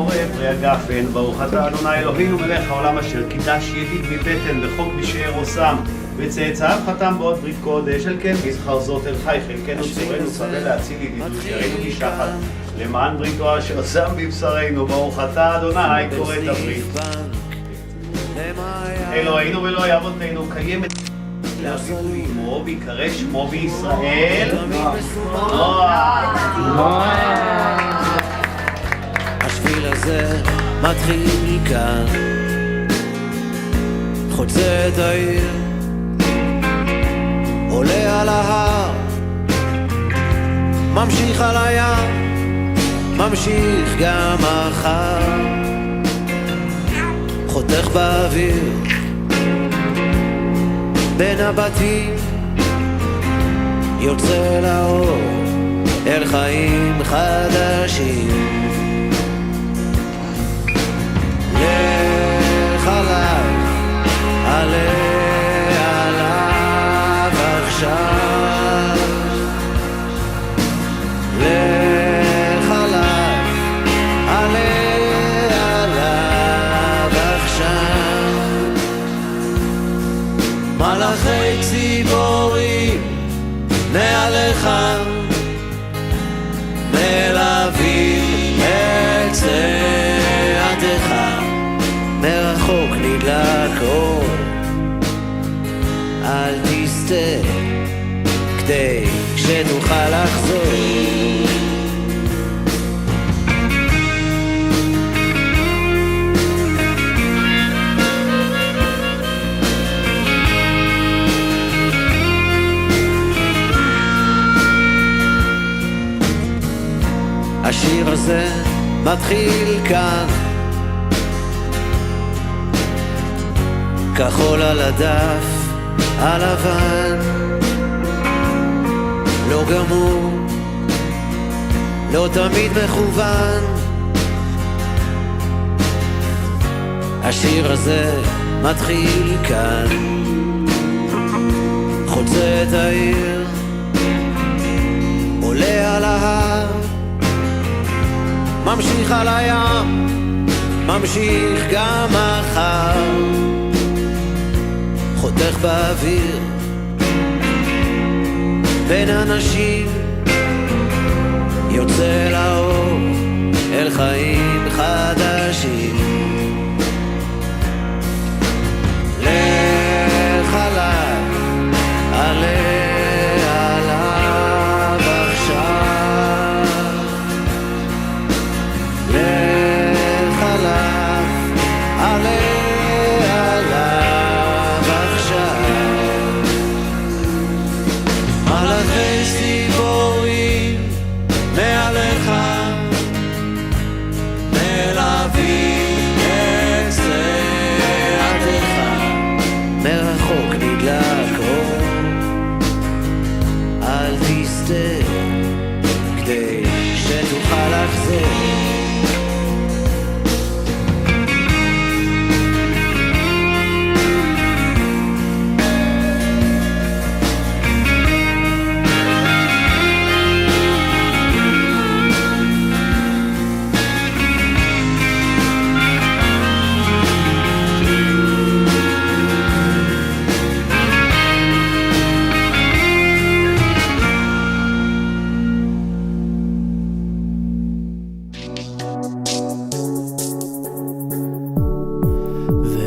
רואה פרי הגפן, ברוך אתה אדוני אלוהינו מלך העולם אשר קידש ידיד מבטן וחוק בשאר עושם וצאצאיו חתם בעוד ברית קודש, על כן יזכר זאת אל חי חלקנו צורנו שווה להציל ידידות שערינו משחת למען בריתו אשר שם בבשרנו, ברוך אתה אדוני קורא את הברית אלוהינו ואלוהי אבותינו קיים את להביאו עמו ויקרא שמו בישראל השביל הזה מתחיל כאן, חוצה את העיר, עולה על ההר, ממשיך על הים, ממשיך גם מחר, חותך באוויר בין הבתים, יוצא לאור אל חיים חדשים. לך עליו, עלה עליו עכשיו, לך עליו, עלה עליו עכשיו. מלאכי ציפורים מעליך מלווים את צעדיך, מרחוק נדלק אור, אל תסתה כדי שתוכל לחזור. השיר הזה מתחיל כאן, כחול על הדף הלבן, לא גמור, לא תמיד מכוון. השיר הזה מתחיל כאן, חוצה את העיר, עולה על ההר, ממשיך על הים, ממשיך גם מחר, חותך באוויר בין אנשים, יוצא לאור אל חיים חדשים. לך עליו, עלה עליו עכשיו, לך עליו, עלה מלאכי ציפורים מעליך מלווים את צעדיך, מרחוק נדלק אור, אל תסתה כדי שתוכל לחזור.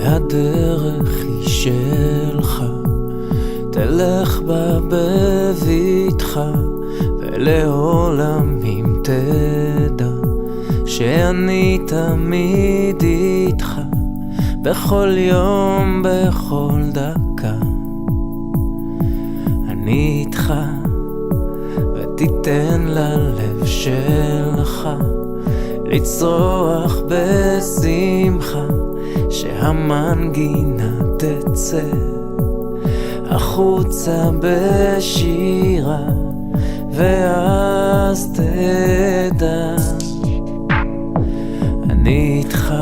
הדרך היא שלך, תלך בה בביתך, ולעולם אם תדע שאני תמיד איתך, בכל יום בכל דקה אני איתך, ותיתן ללב שלך לצרוח בשמחה, שהמנגינה תצא החוצה בשירה, ואז תדע אני איתך.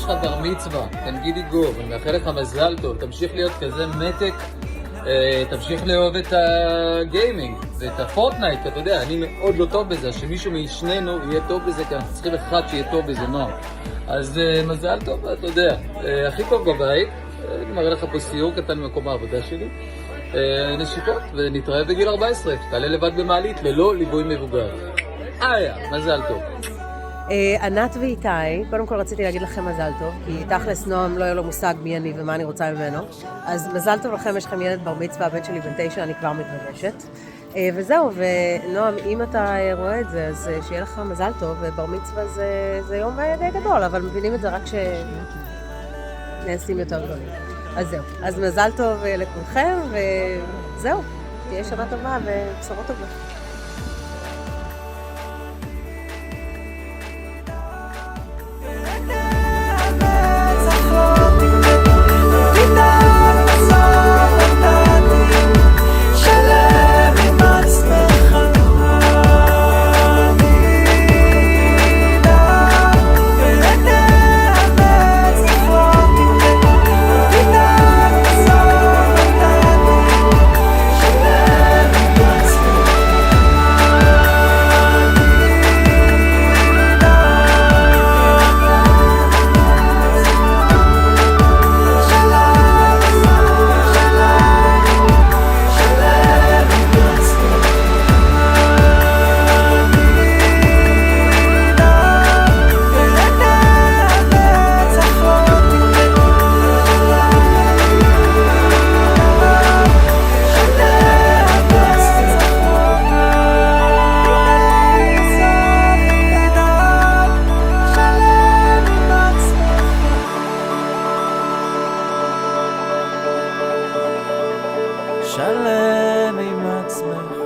לך בר מצווה, כן גידי גוב, אני מאחל לך מזל טוב, תמשיך להיות כזה מתק, תמשיך לאהוב את הגיימינג ואת הפורטנייט, אתה יודע, אני מאוד לא טוב בזה, שמישהו משנינו יהיה טוב בזה, כי אנחנו צריכים אחד שיהיה טוב בזה, נועם. אז מזל טוב, אתה יודע, הכי טוב בבית, אני מראה לך פה סיור קטן ממקום העבודה שלי, נשיקות, ונתראה בגיל 14, תעלה לבד במעלית ללא ליווי מבוגר. מזל טוב. ענת ואיתי, קודם כל רציתי להגיד לכם מזל טוב, כי תכלס נועם לא היה לו מושג מי אני ומה אני רוצה ממנו. אז מזל טוב לכם, יש לכם ילד בר מצווה, הבן שלי בן 9, אני כבר מתרגשת. וזהו, ונועם, אם אתה רואה את זה, אז שיהיה לך מזל טוב, ובר מצווה זה יום די גדול, אבל מבינים את זה רק שנעשים יותר גדולים. אז זהו, אז מזל טוב לכולכם, וזהו, תהיה שנה טובה ובשורות טובות. שלם עם עצמך